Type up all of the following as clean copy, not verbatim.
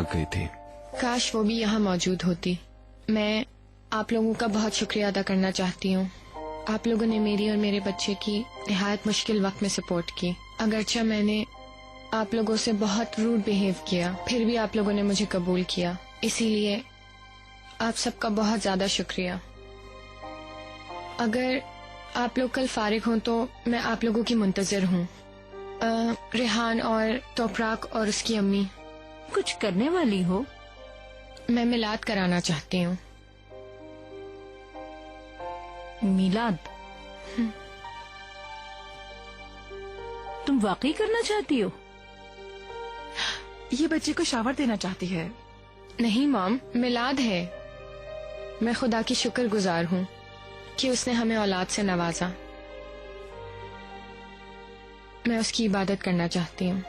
भाग गई थी। काश वो भी यहाँ मौजूद होती। मैं आप लोगों का बहुत शुक्रिया अदा करना चाहती हूँ। आप लोगों ने मेरी और मेरे बच्चे की निहायत मुश्किल वक्त में सपोर्ट की। अगरचे मैंने आप लोगों से बहुत रूड बिहेव किया, फिर भी आप लोगों ने मुझे कबूल किया। इसीलिए आप सबका बहुत ज्यादा शुक्रिया। अगर आप लोग कल फारिग हों तो मैं आप लोगों की मुंतजर हूँ। रेहान और तोपराक और उसकी अम्मी। कुछ करने वाली हो? मैं मिलाद कराना चाहती हूँ। मिलाद? तुम वाकई करना चाहती हो? ये बच्चे को शावर देना चाहती है। नहीं मॉम, मिलाद है। मैं खुदा की शुक्रगुजार हूँ कि उसने हमें औलाद से नवाजा। मैं उसकी इबादत करना चाहती हूँ।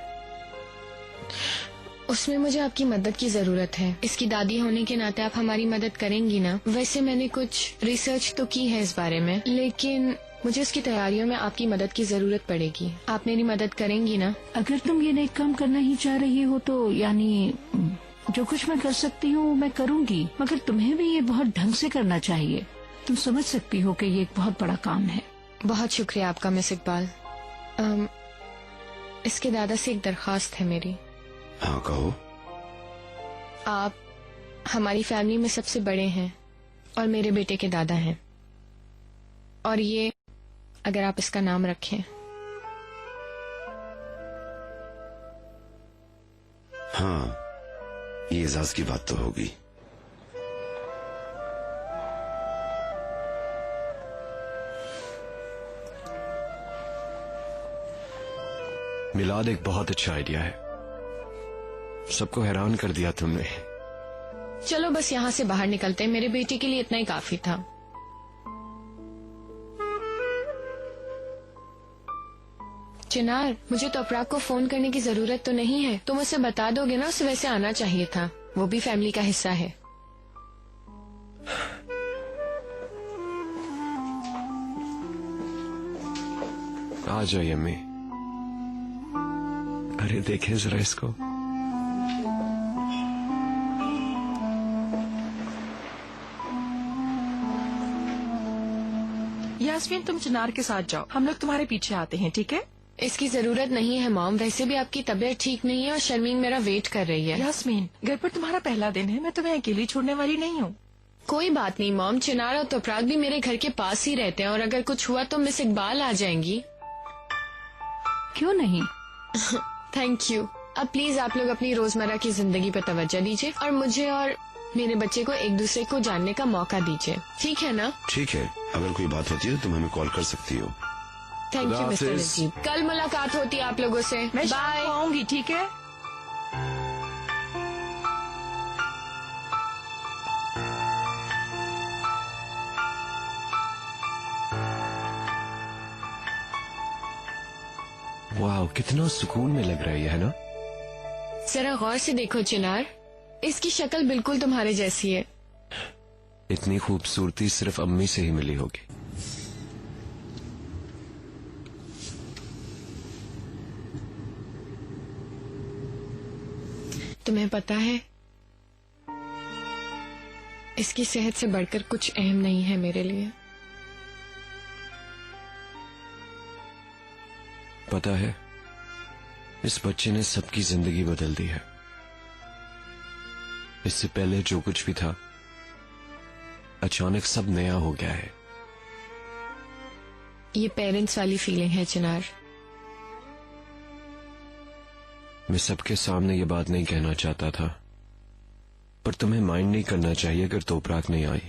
उसमें मुझे आपकी मदद की जरूरत है। इसकी दादी होने के नाते आप हमारी मदद करेंगी ना? वैसे मैंने कुछ रिसर्च तो की है इस बारे में, लेकिन मुझे उसकी तैयारियों में आपकी मदद की जरूरत पड़ेगी। आप मेरी मदद करेंगी ना? अगर तुम ये नेक काम करना ही चाह रही हो तो यानी जो कुछ मैं कर सकती हूँ मैं करूँगी, मगर तुम्हें भी ये बहुत ढंग से करना चाहिए। तुम समझ सकती हो कि ये एक बहुत बड़ा काम है। बहुत शुक्रिया आपका मिस इकबाल। इसके दादा से एक दरख्वास्त है मेरी। हाँ कहो। आप हमारी फैमिली में सबसे बड़े हैं और मेरे बेटे के दादा हैं, और ये अगर आप इसका नाम रखें। हाँ, ये एजाज की बात तो होगी। मिलाद एक बहुत अच्छा आइडिया है। सबको हैरान कर दिया तुमने। चलो बस यहाँ से बाहर निकलते हैं। मेरे बेटे के लिए इतना ही काफी था। चिनार, मुझे तो अपराग को फोन करने की जरूरत तो नहीं है। तुम उसे बता दोगे ना? उसे वैसे आना चाहिए था। वो भी फैमिली का हिस्सा है। आ जाइए अम्मी। अरे देखें जरा इसको। यास्मीन, तुम चिनार के साथ जाओ, हम लोग तुम्हारे पीछे आते हैं, ठीक है? इसकी जरूरत नहीं है मॉम। वैसे भी आपकी तबीयत ठीक नहीं है और शर्मीन मेरा वेट कर रही है। यास्मीन, घर पर तुम्हारा पहला दिन है, मैं तुम्हें अकेली छोड़ने वाली नहीं हूँ। कोई बात नहीं मॉम। चिनार और तोपराग भी मेरे घर के पास ही रहते हैं, और अगर कुछ हुआ तो मिस इकबाल आ जाएंगी। क्यों नहीं? Thank you. अब प्लीज आप लोग अपनी रोजमर्रा की जिंदगी पर तवज्जो दीजिए और मुझे और मेरे बच्चे को एक दूसरे को जानने का मौका दीजिए, ठीक है ना? ठीक है, अगर कोई बात होती है तो तुम हमें कॉल कर सकती हो। थैंक यू मिस्टर हाफिज। नजीब। कल मुलाकात होती है आप लोगों से। मैं शाम बाय। को आऊंगी, ठीक है? वाह, कितना सुकून में लग रहा है, है ना? जरा गौर से देखो चिनार, इसकी शक्ल बिल्कुल तुम्हारे जैसी है। इतनी खूबसूरती सिर्फ अम्मी से ही मिली होगी। तुम्हें पता है, इसकी सेहत से बढ़कर कुछ अहम नहीं है मेरे लिए। पता है, इस बच्चे ने सबकी जिंदगी बदल दी है। इससे पहले जो कुछ भी था, अचानक सब नया हो गया है। ये पेरेंट्स वाली फीलिंग है चिनार। मैं सबके सामने ये बात नहीं कहना चाहता था, पर तुम्हें माइंड नहीं करना चाहिए अगर तोपराक नहीं आई।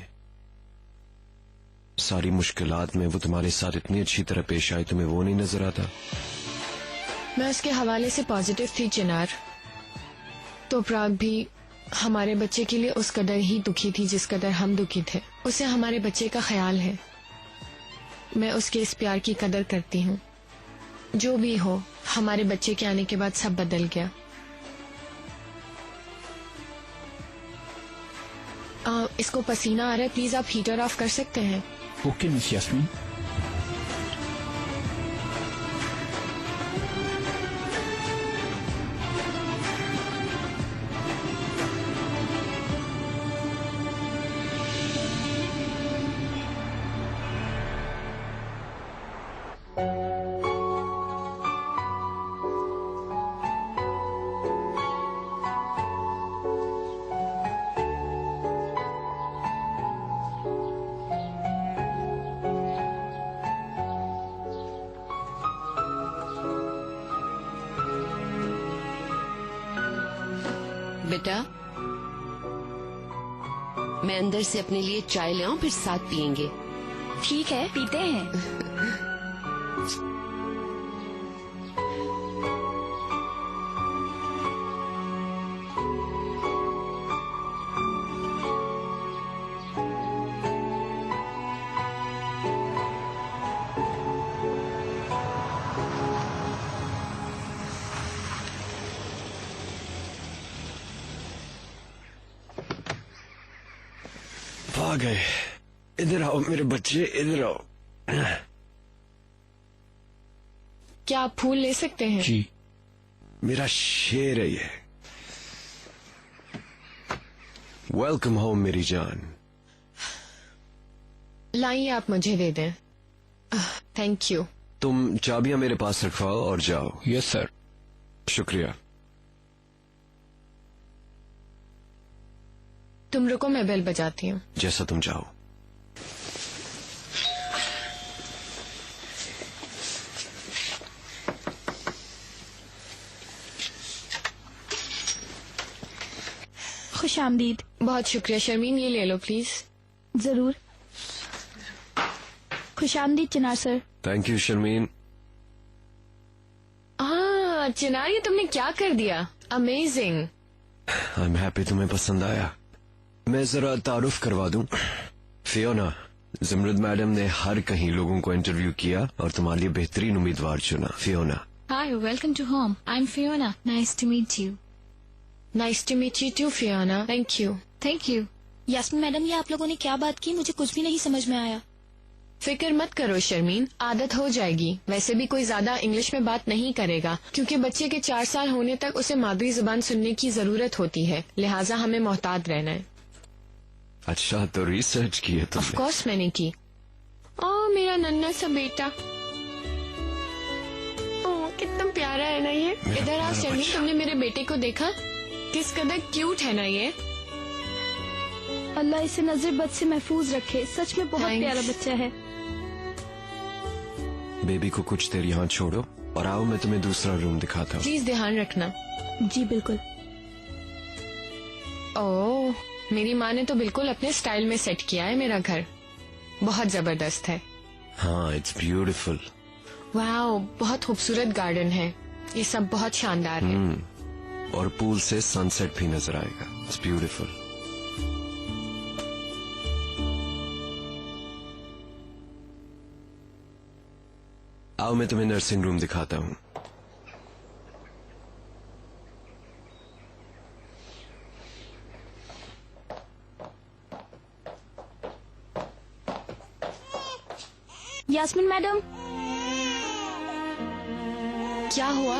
सारी मुश्किलात में वो तुम्हारे साथ इतनी अच्छी तरह पेश आई, तुम्हें वो नहीं नजर आता? मैं उसके हवाले से पॉजिटिव थी चिनार। तोपराक भी हमारे बच्चे के लिए उस कदर ही दुखी थी जिस कदर हम दुखी थे। उसे हमारे बच्चे का ख्याल है। मैं उसके इस प्यार की कदर करती हूँ। जो भी हो, हमारे बच्चे के आने के बाद सब बदल गया। इसको पसीना आ रहा है, प्लीज आप हीटर ऑफ कर सकते हैं? Okay miss Yasmin. बेटा, मैं अंदर से अपने लिए चाय ले आऊं, फिर साथ पियेंगे। ठीक है, पीते हैं। आ गए। इधर आओ मेरे बच्चे, इधर आओ। क्या आप फूल ले सकते हैं? जी। मेरा शेर है ये। वेलकम होम मेरी जान। लाइए, आप मुझे दे दें। Thank you. तुम चाबियां मेरे पास रखवाओ और जाओ। Yes sir. शुक्रिया। तुम रुको, मैं बेल बजाती हूँ। जैसा तुम चाहो। खुश आमदीद। बहुत शुक्रिया शर्मीन, ये ले लो प्लीज। जरूर। खुश आमदीद Chinar sir. Thank you Sharmeen. हाँ चिनार, ये तुमने क्या कर दिया? अमेजिंग। आई एम हैप्पी तुम्हें पसंद आया। मैं जरा तारुफ करवा दूं। फियोना, जिमरत मैडम ने हर कहीं लोगों को इंटरव्यू किया और तुम्हारे लिए बेहतरीन उम्मीदवार चुना। Fiona. Hi, welcome to home. I am Fiona. Nice to meet you. Nice to meet you too Fiona. Thank you. Thank you. Yasmin madam, ये आप लोगों ने क्या बात की? मुझे कुछ भी नहीं समझ में आया। फिक्र मत करो शर्मीन, आदत हो जाएगी। वैसे भी कोई ज्यादा इंग्लिश में बात नहीं करेगा, क्योंकि बच्चे के 4 साल होने तक उसे मादरी जुबान सुनने की जरूरत होती है, लिहाजा हमें मोहतात रहना है। अच्छा, तो रिसर्च की है ऑफ तुमने? कोर्स मैंने की। ओ मेरा नन्हा सा बेटा, ओ कितना प्यारा है ना ये। मेरा इधर आ प्यारा शर्मीन, बच्चा। तुमने मेरे बेटे को देखा? किस कदर क्यूट है ना ये। अल्लाह इसे नजर बद से महफूज रखे। सच में बहुत Thanks. प्यारा बच्चा है। बेबी को कुछ देर यहाँ छोड़ो और आओ, मैं तुम्हें दूसरा रूम दिखाता हूँ। प्लीज ध्यान रखना। जी बिल्कुल। ओह, मेरी माँ ने तो बिल्कुल अपने स्टाइल में सेट किया है मेरा घर। बहुत जबरदस्त है। हाँ, इट्स ब्यूटीफुल। वाओ, बहुत खूबसूरत गार्डन है। ये सब बहुत शानदार है। और पूल से सनसेट भी नजर आएगा। It's beautiful. आओ, मैं तुम्हें नर्सिंग रूम दिखाता हूँ। यास्मीन मैडम। क्या हुआ?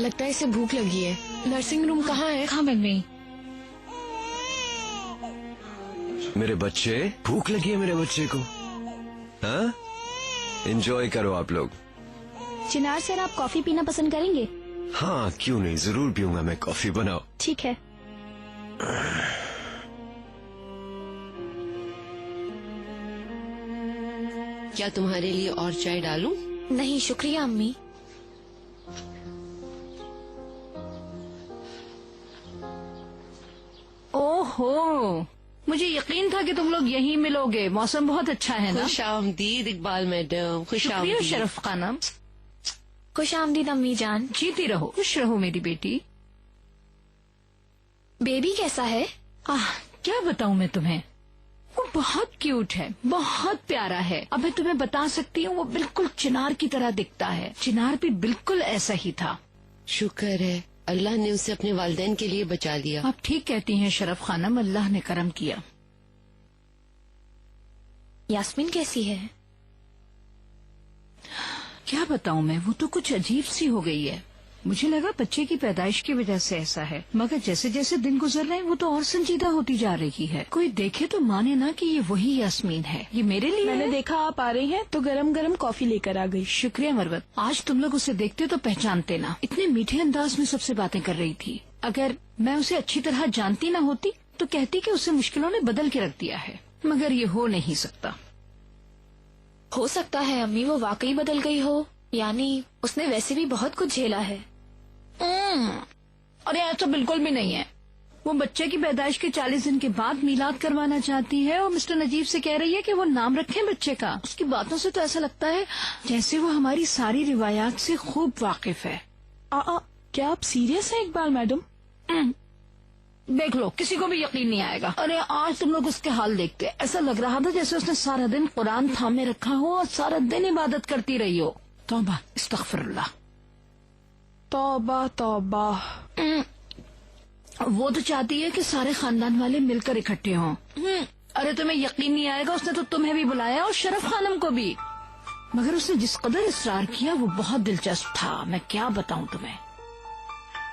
लगता है इसे भूख लगी है। नर्सिंग रूम कहाँ है? हाँ मम्मी। मेरे बच्चे, भूख लगी है मेरे बच्चे को। हाँ, एंजॉय करो आप लोग। चिनार सर, आप कॉफी पीना पसंद करेंगे? हाँ, क्यों नहीं, जरूर पीऊंगा मैं कॉफी। बनाओ। ठीक है। क्या तुम्हारे लिए और चाय डालूं? नहीं शुक्रिया अम्मी। ओहो, मुझे यकीन था कि तुम लोग यहीं मिलोगे। मौसम बहुत अच्छा है ना? खुश आमदीद इकबाल मैडम। खुश शुक्रिया आमदीद। शरफ खानम। खुश आमदीद अम्मी जान। जीती रहो, खुश रहो मेरी बेटी। बेबी कैसा है? क्या बताऊं मैं तुम्हें, वो बहुत क्यूट है, बहुत प्यारा है। अब मैं तुम्हें बता सकती हूँ, वो बिल्कुल चिनार की तरह दिखता है। चिनार भी बिल्कुल ऐसा ही था। शुक्र है, अल्लाह ने उसे अपने वालिदैन के लिए बचा लिया। आप ठीक कहती हैं शरफ खानम, अल्लाह ने करम किया। यास्मीन कैसी है? क्या बताऊं मैं, वो तो कुछ अजीब सी हो गई है। मुझे लगा बच्चे की पैदाइश की वजह से ऐसा है, मगर जैसे जैसे दिन गुजर रहे हैं वो तो और संजीदा होती जा रही है। कोई देखे तो माने ना कि ये वही यास्मीन है। ये मेरे लिए मैंने है। देखा आप आ रही हैं तो गरम गरम कॉफी लेकर आ गई। शुक्रिया मरवत, आज तुम लोग उसे देखते तो पहचानते ना। इतने मीठे अंदाज में सबसे बातें कर रही थी। अगर मैं उसे अच्छी तरह जानती ना होती तो कहती कि उसे मुश्किलों ने बदल के रख दिया है, मगर ये हो नहीं सकता। हो सकता है अम्मी वो वाकई बदल गई हो, यानी उसने वैसे भी बहुत कुछ झेला है। अरे ऐसा बिल्कुल भी नहीं है। वो बच्चे की पैदाइश के 40 दिन के बाद मीलाद करवाना चाहती है और मिस्टर नजीब से कह रही है कि वो नाम रखें बच्चे का। उसकी बातों से तो ऐसा लगता है जैसे वो हमारी सारी रिवायात से खूब वाकिफ है। क्या आप सीरियस हैं इकबाल मैडम? देख लो, किसी को भी यकीन नहीं आएगा। अरे आज तुम लोग उसके हाल देखते, ऐसा लग रहा था जैसे उसने सारा दिन कुरान थामे रखा हो और सारा दिन इबादत करती रही हो। तौबा इस्तगफिरुल्लाह। तौबा तौबा। वो तो चाहती है कि सारे खानदान वाले मिलकर इकट्ठे हों। अरे तुम्हें यकीन नहीं आएगा, उसने तो तुम्हें भी बुलाया और शरफ खानम को भी। मगर उसने जिस कदर इसरार किया वो बहुत दिलचस्प था, मैं क्या बताऊं तुम्हें।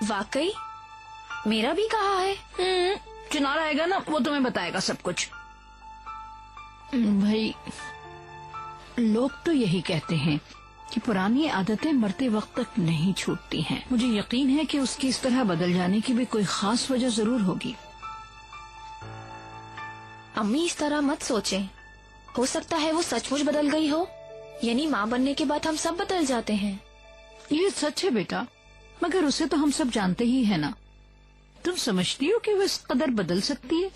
वाकई मेरा भी कहा है। चुनार आएगा ना, वो तुम्हें बताएगा सब कुछ। भाई लोग तो यही कहते हैं कि पुरानी आदतें मरते वक्त तक नहीं छूटती हैं। मुझे यकीन है कि उसकी इस तरह बदल जाने की भी कोई खास वजह जरूर होगी। अम्मी इस तरह मत सोचें, हो सकता है वो सचमुच बदल गई हो। यानी माँ बनने के बाद हम सब बदल जाते हैं। ये सच है बेटा, मगर उसे तो हम सब जानते ही है ना। तुम समझती हो कि वो इस कदर बदल सकती है?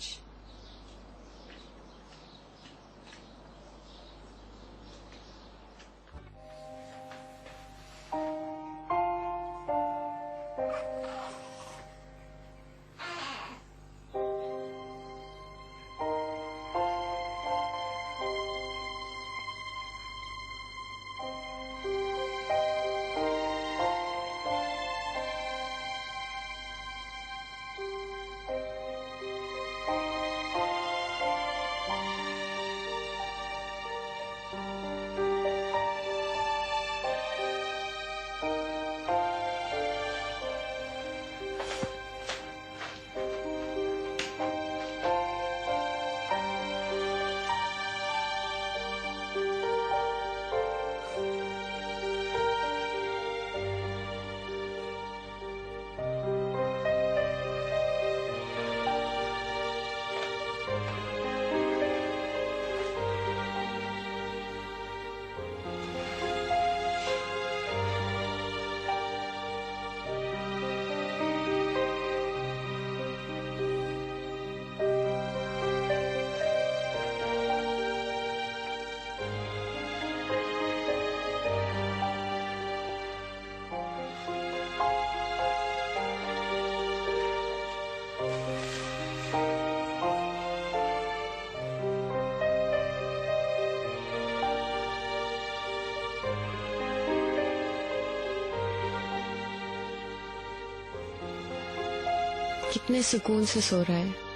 कितने सुकून से सो रहा है।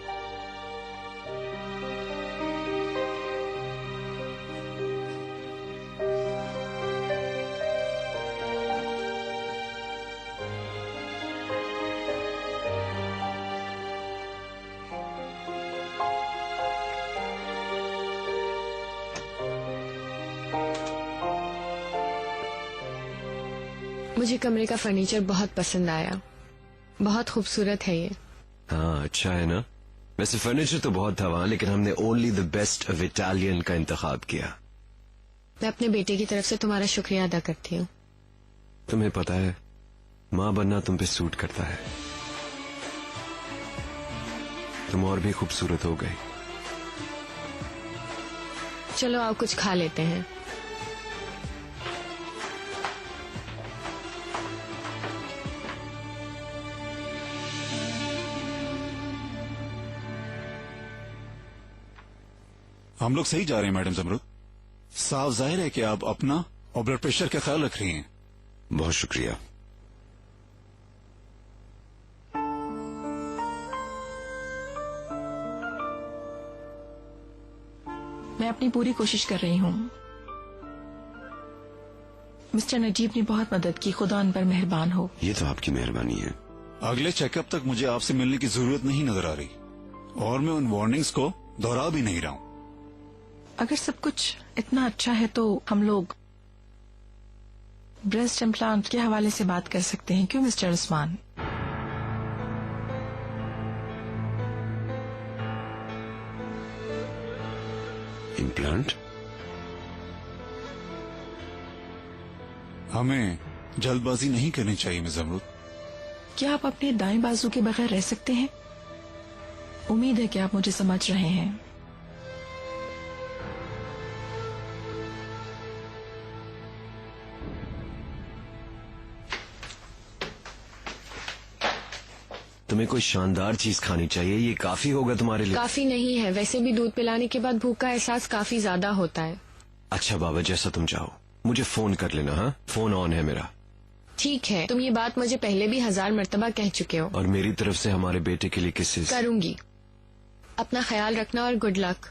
मुझे कमरे का फर्नीचर बहुत पसंद आया, बहुत खूबसूरत है ये। हाँ अच्छा है ना। वैसे फर्नीचर तो बहुत था वहाँ, लेकिन हमने only the best of Italian का इंतखाब किया। मैं अपने बेटे की तरफ से तुम्हारा शुक्रिया अदा करती हूँ। तुम्हें पता है माँ बनना तुम पे सूट करता है। तुम और भी खूबसूरत हो गई। चलो आओ कुछ खा लेते हैं। हम लोग सही जा रहे हैं मैडम जमरुद। साफ जाहिर है कि आप अपना और ब्लड प्रेशर का ख्याल रख रही हैं। बहुत शुक्रिया। मैं अपनी पूरी कोशिश कर रही हूँ। मिस्टर नजीब ने बहुत मदद की, खुदा उन पर मेहरबान हो। ये तो आपकी मेहरबानी है। अगले चेकअप तक मुझे आपसे मिलने की जरूरत नहीं नजर आ रही और मैं उन वार्निंग्स को दोहरा भी नहीं रहा हूँ। अगर सब कुछ इतना अच्छा है तो हम लोग ब्रेस्ट इम्प्लांट के हवाले से बात कर सकते हैं, क्यों मिस्टर उस्मान? इम्प्लांट? हमें जल्दबाजी नहीं करनी चाहिए मिस जमरुद। क्या आप अपने दाएं बाजू के बगैर रह सकते हैं? उम्मीद है कि आप मुझे समझ रहे हैं। तुम्हें कोई शानदार चीज खानी चाहिए, ये काफी होगा तुम्हारे लिए। काफी नहीं है, वैसे भी दूध पिलाने के बाद भूख का एहसास काफी ज्यादा होता है। अच्छा बाबा, जैसा तुम चाहो, मुझे फोन कर लेना। हाँ, फोन ऑन है मेरा। ठीक है, तुम ये बात मुझे पहले भी 1000 मर्तबा कह चुके हो। और मेरी तरफ से हमारे बेटे के लिए किसी करूंगी। अपना ख्याल रखना और गुड लक।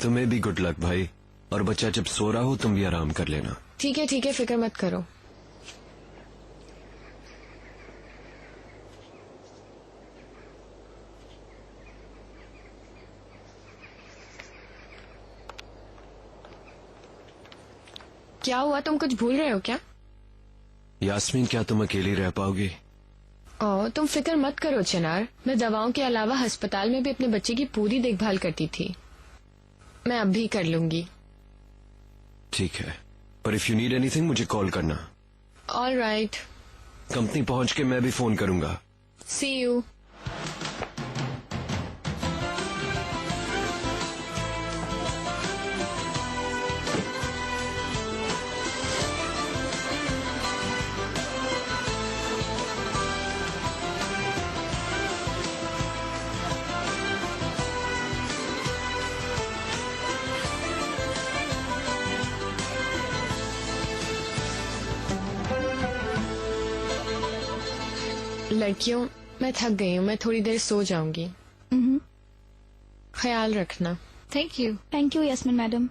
तुम्हें भी गुड लक भाई। और बच्चा जब सो रहा हो तुम भी आराम कर लेना। ठीक है, फिक्र मत करो। क्या हुआ, तुम कुछ भूल रहे हो क्या? यास्मीन, क्या तुम अकेली रह पाओगी? तुम फिक्र मत करो चिनार, मैं दवाओं के अलावा अस्पताल में भी अपने बच्चे की पूरी देखभाल करती थी। मैं अब भी कर लूंगी। ठीक है, पर इफ यू नीड एनीथिंग मुझे कॉल करना। All right. कंपनी पहुंच के मैं भी फोन करूंगा। सी यू। लड़कियों, मैं थक गई हूँ, मैं थोड़ी देर सो जाऊंगी। ख्याल रखना। Thank you Yasmin madam.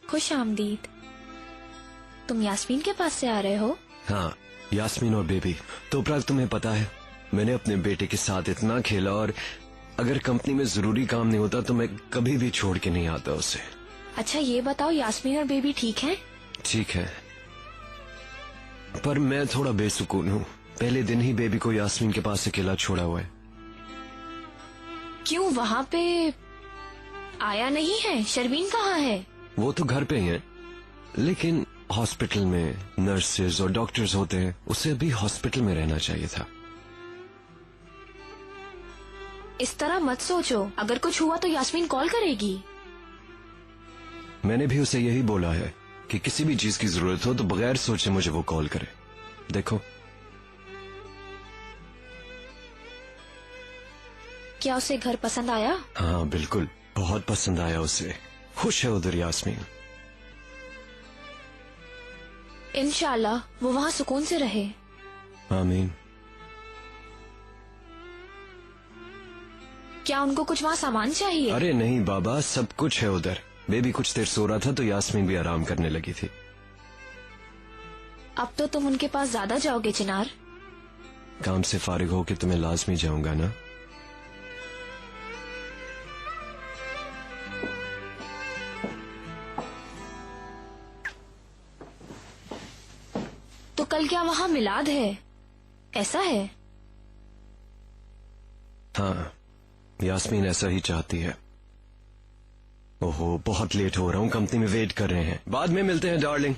खुश आमदीद। तुम यास्मीन के पास से आ रहे हो? हाँ, यास्मीन और बेबी। तो उपराग, तुम्हें पता है मैंने अपने बेटे के साथ इतना खेला, और अगर कंपनी में जरूरी काम नहीं होता तो मैं कभी भी छोड़ के नहीं आता उसे। अच्छा ये बताओ, यास्मीन और बेबी ठीक हैं? ठीक है, पर मैं थोड़ा बेसुकून हूँ। पहले दिन ही बेबी को यास्मीन के पास अकेला छोड़ा हुआ है। क्यों, वहाँ पे आया नहीं है? शर्मीन कहाँ है? वो तो घर पे ही है, लेकिन हॉस्पिटल में नर्सेज और डॉक्टर्स होते हैं, उसे अभी हॉस्पिटल में रहना चाहिए था। इस तरह मत सोचो, अगर कुछ हुआ तो यास्मीन कॉल करेगी। मैंने भी उसे यही बोला है कि किसी भी चीज की जरूरत हो तो बगैर सोचे मुझे वो कॉल करे। देखो, क्या उसे घर पसंद आया? हाँ बिल्कुल, बहुत पसंद आया उसे। खुश है उधर यास्मीन। इंशाल्लाह वो वहाँ सुकून से रहे। आमीन। क्या उनको कुछ वहाँ सामान चाहिए? अरे नहीं बाबा, सब कुछ है उधर। बेबी कुछ देर सो रहा था तो यास्मीन भी आराम करने लगी थी। अब तो तुम उनके पास ज्यादा जाओगे चिनार। काम से फारिग होके तुम्हें लाजमी जाऊंगा ना। तो कल क्या वहाँ मिलाद है? ऐसा है? हाँ, यास्मीन ऐसा ही चाहती है। ओहो, बहुत लेट हो रहा हूँ, कंपनी में वेट कर रहे हैं। बाद में मिलते हैं डार्लिंग।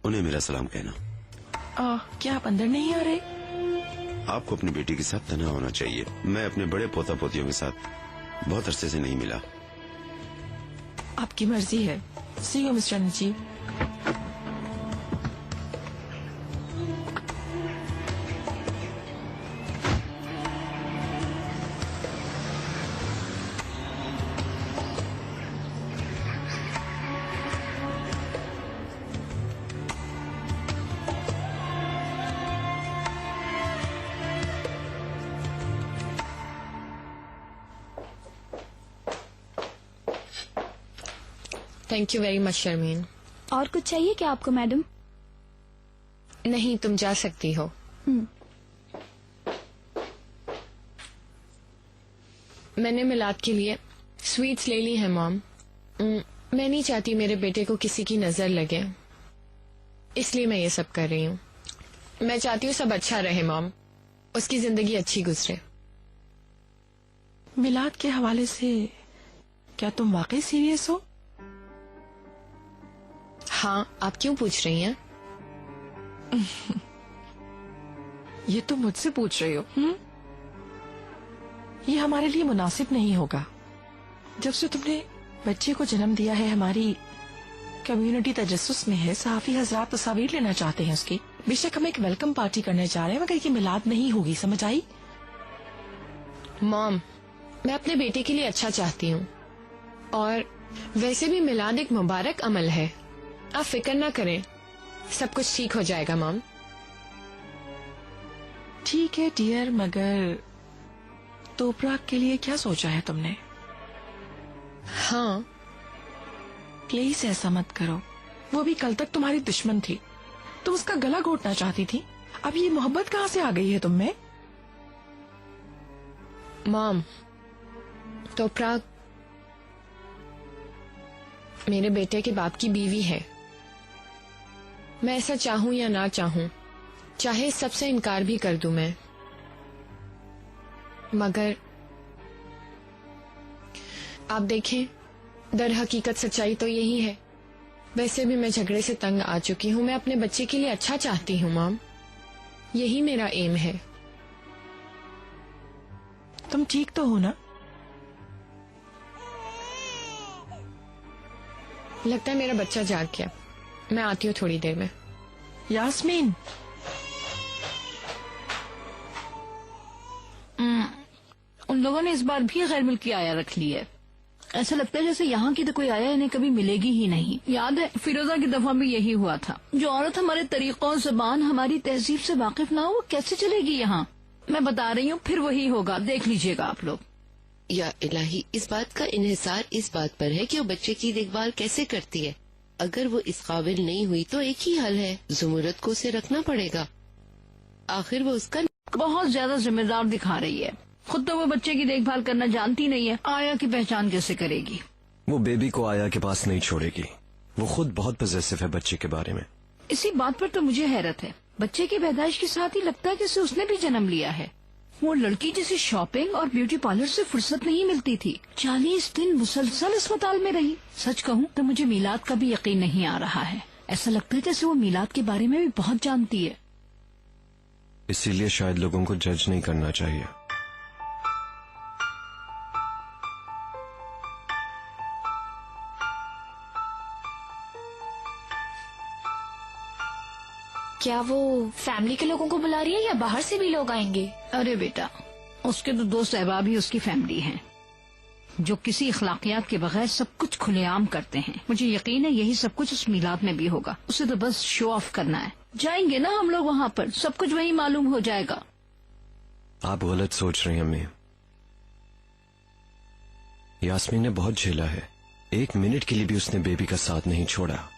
उन्हें मेरा सलाम कहना। क्या आप अंदर नहीं आ रहे? आपको अपनी बेटी के साथ तन्हा होना चाहिए। मैं अपने बड़े पोता पोतियों के साथ बहुत अरसे से नहीं मिला। आपकी मर्जी है। See you mister Najeeb. Thank you very much Sharmeen. और कुछ चाहिए क्या आपको मैडम? नहीं, तुम जा सकती हो। मैंने मिलाद के लिए स्वीट्स ले ली है मॉम। मैं नहीं चाहती मेरे बेटे को किसी की नजर लगे, इसलिए मैं ये सब कर रही हूँ। मैं चाहती हूँ सब अच्छा रहे मॉम, उसकी जिंदगी अच्छी गुजरे। मिलाद के हवाले से क्या तुम वाकई सीरियस हो? हाँ, आप क्यों पूछ रही हैं? ये तुम मुझसे पूछ रही हो? ये हमारे लिए मुनासिब नहीं होगा। जब से तुमने बच्चे को जन्म दिया है, हमारी कम्युनिटी तजस्सुस में है, सहाफी हजरात तस्वीर लेना चाहते हैं उसकी। बेशक हम एक वेलकम पार्टी करने जा रहे हैं, मगर ये मिलाद नहीं होगी, समझ आई? मॉम, मैं अपने बेटे के लिए अच्छा चाहती हूँ, और वैसे भी मिलाद एक मुबारक अमल है। आप फिक्र ना करें, सब कुछ ठीक हो जाएगा मॉम। ठीक है डियर, मगर तोपराग के लिए क्या सोचा है तुमने? हाँ, प्लीज ऐसा मत करो। वो भी कल तक तुम्हारी दुश्मन थी, तुम उसका गला घोटना चाहती थी। अब ये मोहब्बत कहाँ से आ गई है तुम में? मॉम, तोपराग मेरे बेटे के बाप की बीवी है। मैं ऐसा चाहूं या ना चाहूं, चाहे सबसे इनकार भी कर दूं मैं, मगर आप देखें, दर हकीकत सच्चाई तो यही है। वैसे भी मैं झगड़े से तंग आ चुकी हूँ। मैं अपने बच्चे के लिए अच्छा चाहती हूँ मॉम, यही मेरा एम है। तुम ठीक तो हो ना? लगता है मेरा बच्चा जाग गया। मैं आती हूँ थोड़ी देर में। यास्मीन, उन लोगों ने इस बार भी गैर मुल्की आया रख ली है। ऐसा लगता है जैसे यहाँ की तो कोई आया इन्हें कभी मिलेगी ही नहीं। याद है फिरोजा की दफा भी यही हुआ था। जो औरत हमारे तरीकों, ज़बान, हमारी तहजीब से वाकिफ ना हो, वो कैसे चलेगी यहाँ? मैं बता रही हूँ, फिर वही होगा, देख लीजिएगा आप लोग। या इलाही, इस बात का इन्हिसार इस बात पर है कि वो बच्चे की देखभाल कैसे करती है। अगर वो इस काबिल नहीं हुई तो एक ही हल है, ज़ुमुरत को उसे रखना पड़ेगा। आखिर वो उसका बहुत ज्यादा जिम्मेदार दिखा रही है। खुद तो वो बच्चे की देखभाल करना जानती नहीं है, आया की पहचान कैसे करेगी? वो बेबी को आया के पास नहीं छोड़ेगी। वो खुद बहुत पजेसिव है बच्चे के बारे में। इसी बात पर तो मुझे हैरत है। बच्चे की पैदाइश के साथ ही लगता है जैसे उसने भी जन्म लिया है। वो लड़की जिसे शॉपिंग और ब्यूटी पार्लर से फुर्सत नहीं मिलती थी, 40 दिन मुसलसल अस्पताल में रही। सच कहूँ तो मुझे मीलाद का भी यकीन नहीं आ रहा है। ऐसा लगता है जैसे वो मीलाद के बारे में भी बहुत जानती है। इसीलिए शायद लोगों को जज नहीं करना चाहिए। क्या वो फैमिली के लोगों को बुला रही है या बाहर से भी लोग आएंगे? अरे बेटा, उसके तो दोस्त अहबाब ही उसकी फैमिली हैं, जो किसी अखलाकियात के बगैर सब कुछ खुलेआम करते हैं। मुझे यकीन है यही सब कुछ उस मिलाद में भी होगा। उसे तो बस शो ऑफ करना है। जाएंगे ना हम लोग वहाँ पर, सब कुछ वही मालूम हो जाएगा। आप गलत सोच रही हैं अम्मी। यास्मीन ने बहुत झेला है। 1 मिनट के लिए भी उसने बेबी का साथ नहीं छोड़ा।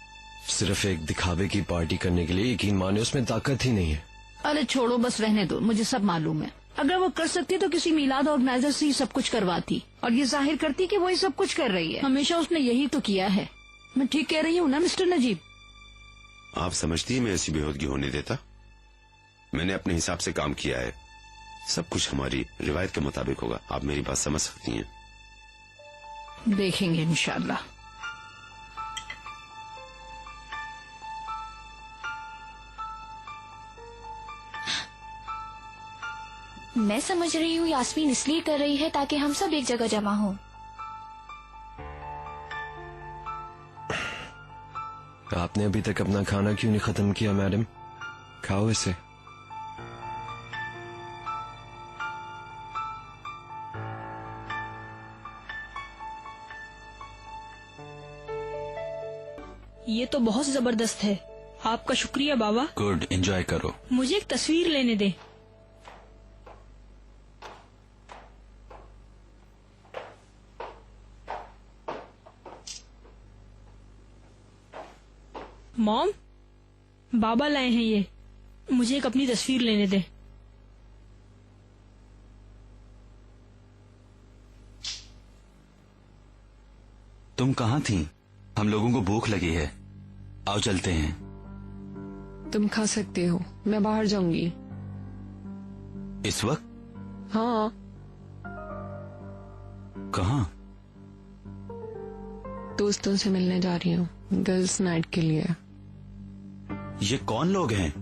सिर्फ एक दिखावे की पार्टी करने के लिए। यकीन माने उसमें ताकत ही नहीं है। अरे छोड़ो, बस रहने दो, मुझे सब मालूम है। अगर वो कर सकती तो किसी मिलाद ऑर्गेनाइजर से ही सब कुछ करवाती और ये जाहिर करती कि वो ही सब कुछ कर रही है। हमेशा उसने यही तो किया है। मैं ठीक कह रही हूँ ना मिस्टर नजीब? आप समझती है मैं ऐसी बेहूदगी होने देता? मैंने अपने हिसाब से काम किया है। सब कुछ हमारी रिवायत के मुताबिक होगा। आप मेरी बात समझ सकती हैं। देखेंगे इंशाल्लाह। मैं समझ रही हूँ यास्मीन इसलिए कर रही है ताकि हम सब एक जगह जमा हों। आपने अभी तक अपना खाना क्यों नहीं खत्म किया मैडम? खाओ इसे। ये तो बहुत जबरदस्त है। आपका शुक्रिया बाबा। गुड, एंजॉय करो। मुझे एक तस्वीर लेने दे। मॉम, बाबा लाए हैं ये, मुझे एक अपनी तस्वीर लेने दे। तुम कहाँ थी? हम लोगों को भूख लगी है, आओ चलते हैं। तुम खा सकते हो, मैं बाहर जाऊंगी। इस वक्त? हाँ, कहाँ? दोस्तों से मिलने जा रही हूँ, गर्ल्स नाइट के लिए। ये कौन लोग हैं?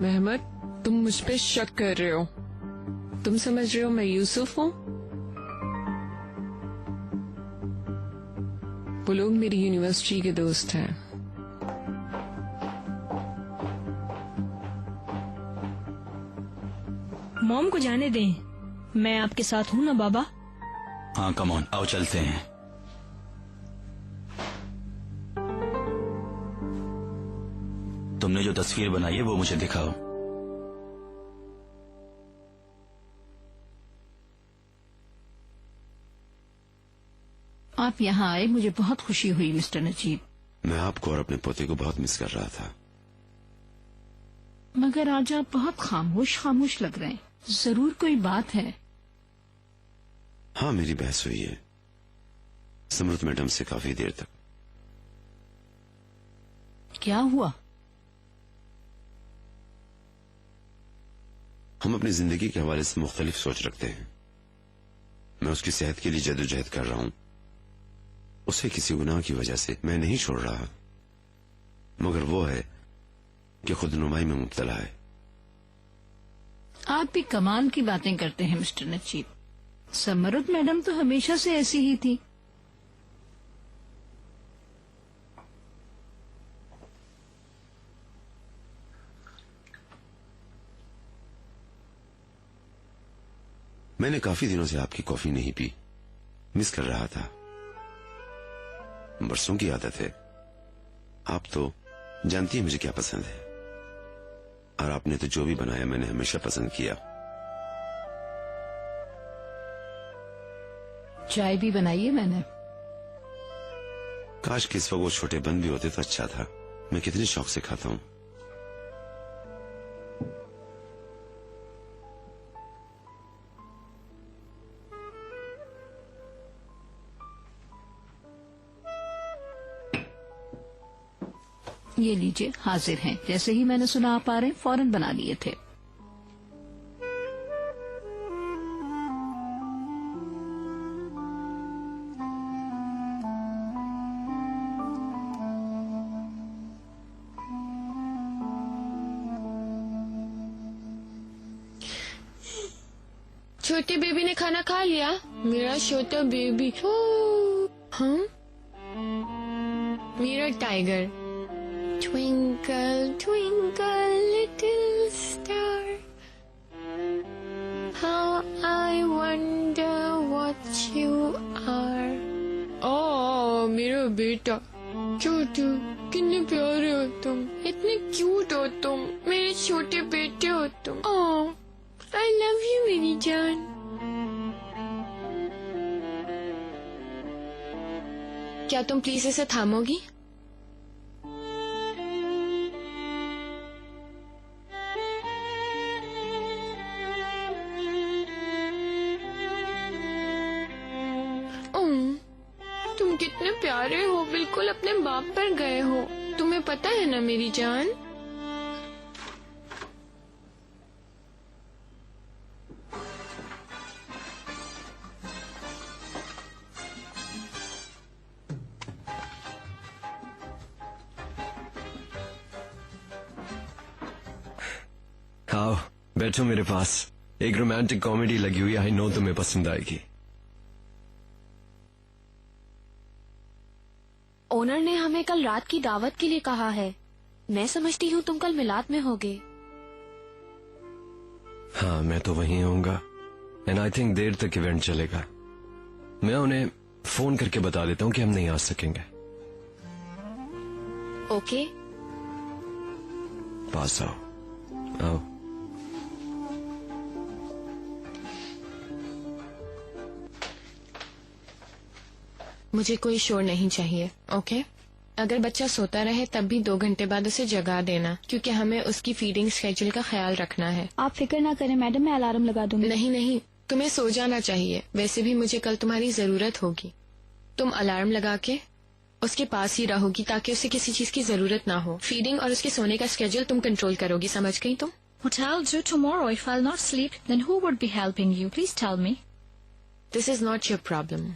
मेहमद, तुम मुझ पे शक कर रहे हो। तुम समझ रहे हो मैं यूसुफ हूँ? वो लोग मेरी यूनिवर्सिटी के दोस्त हैं। मॉम को जाने दें, मैं आपके साथ हूँ ना बाबा। हाँ कम ऑन, आओ चलते हैं। तुमने जो तस्वीर बनाई है वो मुझे दिखाओ। आप यहाँ आए, मुझे बहुत खुशी हुई मिस्टर नजीब। मैं आपको और अपने पोते को बहुत मिस कर रहा था। मगर आज आप बहुत खामोश खामोश लग रहे हैं, जरूर कोई बात है। हाँ, मेरी बहस हुई है समृत मैडम से काफी देर तक। क्या हुआ? हम अपनी जिंदगी के हवाले से मुख्तलिफ सोच रखते हैं। मैं उसकी सेहत के लिए जदोजहद कर रहा हूं, उसे किसी गुनाह की वजह से मैं नहीं छोड़ रहा, मगर वो है कि खुद नुमाई में मुब्तला है। आप भी कमाल की बातें करते हैं मिस्टर नजीब। समरुत मैडम तो हमेशा से ऐसी ही थी। मैंने काफी दिनों से आपकी कॉफी नहीं पी, मिस कर रहा था। बरसों की आदत है। आप तो जानती है मुझे क्या पसंद है, और आपने तो जो भी बनाया मैंने हमेशा पसंद किया। चाय भी बनाई है मैंने। काश कि इस वक्त वो छोटे बंद भी होते तो अच्छा था। मैं कितने शौक से खाता हूं। ये लीजिए, हाजिर हैं। जैसे ही मैंने सुना आप आ रहे हैं, फौरन बना लिए थे। छोटे बेबी ने खाना खा लिया? मेरा छोटा बेबी। हाँ, मेरा tiger. Twinkle, twinkle, little star, how I wonder what you are. Oh, मेरा बेटा छोटू, कितने प्यारे हो तुम, इतने क्यूट हो तुम, मेरे छोटे बेटे हो तुम। Oh, I love you मेरी जान। क्या तुम प्लीज इसे थामोगी? तुम कितने प्यारे हो, बिल्कुल अपने बाप पर गए हो। तुम्हें पता है ना मेरी जान? आओ बैठो मेरे पास। एक रोमांटिक कॉमेडी लगी हुई, आई नो तुम्हें पसंद आएगी। ओनर ने हमें कल रात की दावत के लिए कहा है। मैं समझती हूँ तुम कल मिलाद में होगे। हाँ, मैं तो वहीं होऊंगा, एंड आई थिंक देर तक इवेंट चलेगा। मैं उन्हें फोन करके बता देता हूँ कि हम नहीं आ सकेंगे। ओके, पास आओ, आओ। मुझे कोई शोर नहीं चाहिए, ओके? अगर बच्चा सोता रहे तब भी 2 घंटे बाद उसे जगा देना, क्योंकि हमें उसकी फीडिंग स्केड्यूल का ख्याल रखना है। आप फिक्र ना करें मैडम, मैं अलार्म लगा दूंगी। नहीं नहीं, तुम्हें सो जाना चाहिए। वैसे भी मुझे कल तुम्हारी जरूरत होगी। तुम अलार्म लगा के उसके पास ही रहोगी ताकि उसे किसी चीज की जरूरत ना हो। फीडिंग और उसके सोने का स्केड्यूल तुम कंट्रोल करोगी, समझ गई तुम? What I'll do tomorrow if I'll not sleep, then who would be helping you? Please tell me. This is not your problem.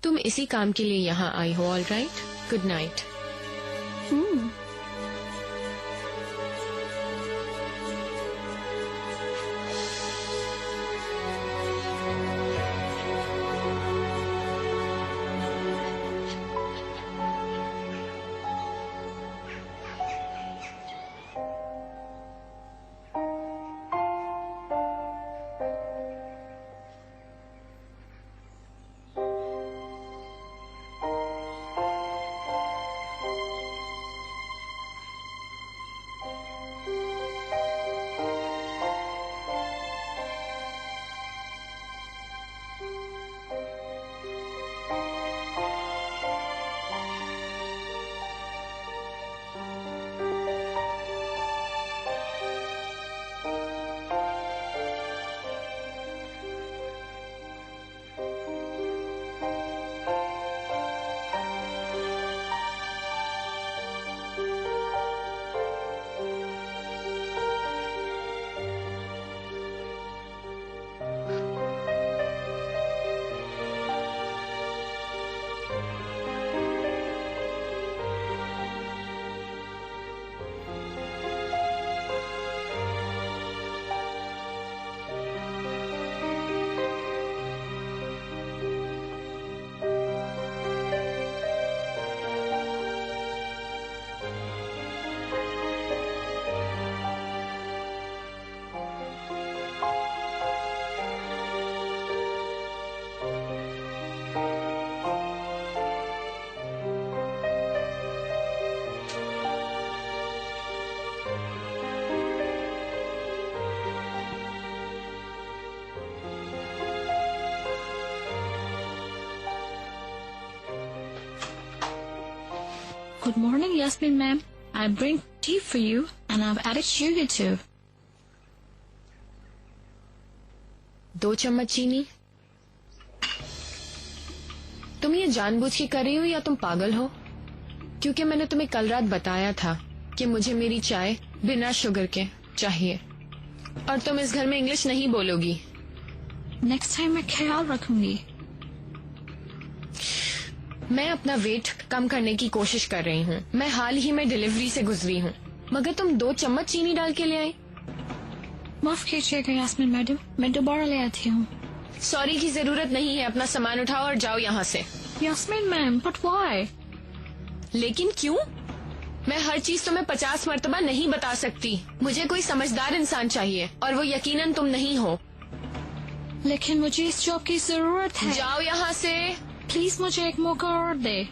तुम इसी काम के लिए यहाँ आई हो, all right? Good night. Good morning, Yasmin ma'am. I bring tea for you and I've added sugar too. 2 चम्मच चीनी। तुम ये जानबूझ के कर रही हो या तुम पागल हो? क्योंकि मैंने तुम्हें कल रात बताया था कि मुझे मेरी चाय बिना शुगर के चाहिए, और तुम इस घर में इंग्लिश नहीं बोलोगी। Next time मैं ख्याल रखूंगी। मैं अपना वेट कम करने की कोशिश कर रही हूँ। मैं हाल ही में डिलीवरी से गुजरी हूँ, मगर तुम 2 चम्मच चीनी डाल के ले आई। माफ कीजिएगा यास्मीन मैडम, मैं दोबारा ले आती हूँ। सॉरी की जरूरत नहीं है, अपना सामान उठाओ और जाओ यहाँ से। Yasmin ma'am, but why? लेकिन क्यों? मैं हर चीज तुम्हें 50 मर्तबा नहीं बता सकती। मुझे कोई समझदार इंसान चाहिए, और वो यकीनन तुम नहीं हो। लेकिन मुझे इस जॉब की जरूरत है। जाओ यहाँ से। प्लीज मुझे एक मौका और दे।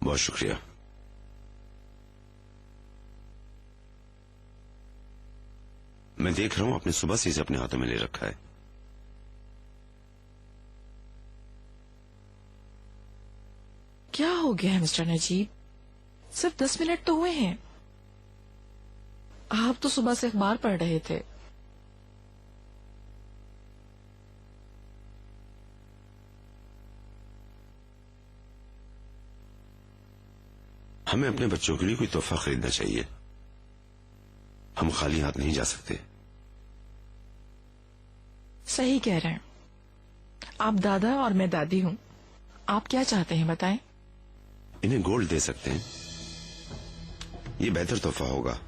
बहुत शुक्रिया। मैं देख रहा हूं आपने सुबह से इसे अपने हाथों में ले रखा है। क्या हो गया है मिस्टर नजीब? सिर्फ 10 मिनट तो हुए हैं। आप तो सुबह से अखबार पढ़ रहे थे। हमें अपने बच्चों के लिए कोई तोहफा खरीदना चाहिए। हम खाली हाथ नहीं जा सकते। सही कह रहे हैं। आप दादा और मैं दादी हूँ। आप क्या चाहते हैं बताएं? इन्हें गोल्ड दे सकते हैं, ये बेहतर तोहफा होगा।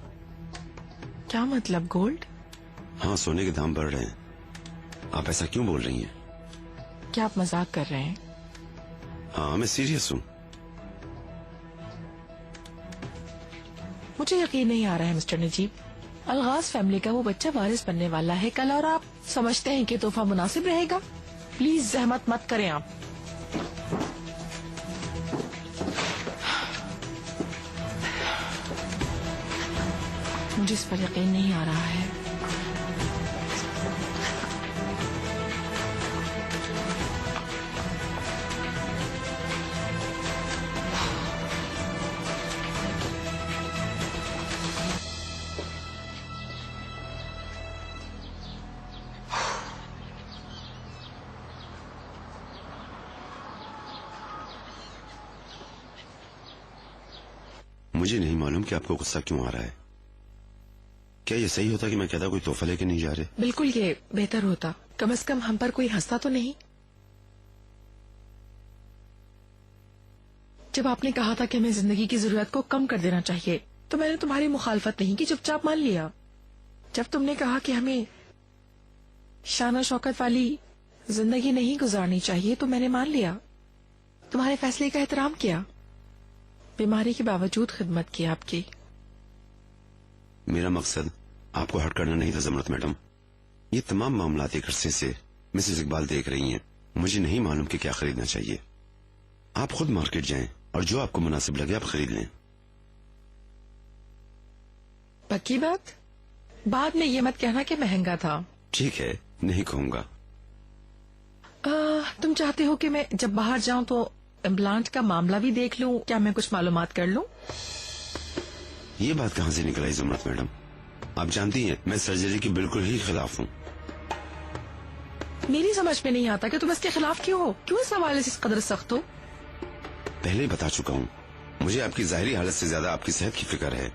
क्या मतलब गोल्ड? हाँ, सोने के दाम बढ़ रहे हैं। आप ऐसा क्यों बोल रही हैं? क्या आप मजाक कर रहे हैं? हाँ, मैं सीरियस हूँ। मुझे यकीन नहीं आ रहा है मिस्टर नजीब। अलगाज फैमिली का वो बच्चा वारिस बनने वाला है कल, और आप समझते हैं कि तोहफा मुनासिब रहेगा? प्लीज जहमत मत करें आप। मुझे इस पर यकीन नहीं आ रहा है। मुझे नहीं मालूम कि आपको गुस्सा क्यों आ रहा है। क्या ये सही होता कि मैं कहता कोई तोहफा लेके नहीं जा रहे? बिल्कुल ये बेहतर होता, कम से कम हम पर कोई हंसता तो नहीं। जब आपने कहा था कि हमें जिंदगी की जरूरत को कम कर देना चाहिए तो मैंने तुम्हारी मुखालफत नहीं की, चुपचाप मान लिया। जब तुमने कहा कि हमें शान और शौकत वाली जिंदगी नहीं गुजारनी चाहिए तो मैंने मान लिया, तुम्हारे फैसले का एहतराम किया, बीमारी के बावजूद खिदमत की आपकी। मेरा मकसद आपको हर्ट करना नहीं था ज़मरत मैडम। ये तमाम मामलात एक अरसे से मिसेस इकबाल देख रही हैं। मुझे नहीं मालूम कि क्या खरीदना चाहिए। आप खुद मार्केट जाएं और जो आपको मुनासिब लगे आप खरीद लें। पक्की बात? बाद में ये मत कहना कि महंगा था। ठीक है, नहीं कहूंगा। तुम चाहते हो कि मैं जब बाहर जाऊं तो इम्प्लांट का मामला भी देख लूं? क्या मैं कुछ मालूमात कर लूं? ये बात कहाँ से निकल आई ज़मरत मैडम? आप जानती हैं मैं सर्जरी के बिल्कुल ही खिलाफ हूँ। मेरी समझ में नहीं आता कि तुम इसके खिलाफ क्यों हो, क्यों इस हवाले से इस कदर सख्त हो? पहले ही बता चुका हूँ, मुझे आपकी जाहिरी हालत से ज्यादा आपकी सेहत की फिक्र है।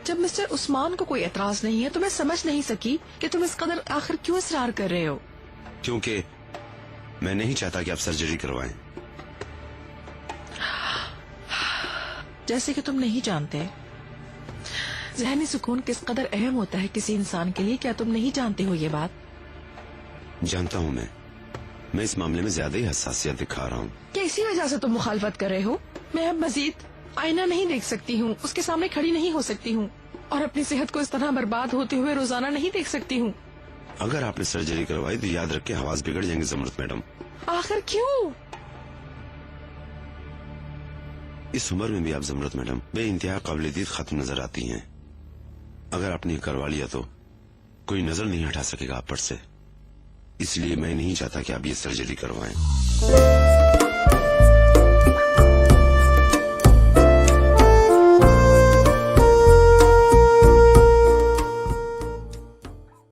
जब मिस्टर उस्मान को कोई एतराज नहीं है तो मैं समझ नहीं सकी कि तुम इस कदर आखिर क्यों इसरार कर रहे हो। क्योंकि मैं नहीं चाहता कि आप सर्जरी करवाएं। जैसे कि तुम नहीं जानते ज़हनी सुकून किस कदर अहम होता है किसी इंसान के लिए, क्या तुम नहीं जानते हो ये बात? जानता हूँ मैं इस मामले में ज्यादा ही हसासियत दिखा रहा हूँ। क्या इसी वजह से तुम मुखालफत कर रहे हो? मैं अब मजीद आईना नहीं देख सकती हूँ, उसके सामने खड़ी नहीं हो सकती हूँ और अपनी सेहत को इस तरह बर्बाद होते हुए रोजाना नहीं देख सकती हूँ। अगर आपने सर्जरी करवाई तो याद रख के हवास बिगड़ जाएंगे ज़मरत मैडम। आखिर क्यों? इस उम्र में भी आप ज़मरत मैडम बेइंतहा काबिलियत खत्म नजर आती हैं। अगर आपने करवा लिया तो कोई नजर नहीं हटा सकेगा आप पर से। इसलिए मैं नहीं चाहता कि आप ये सर्जरी करवाएं।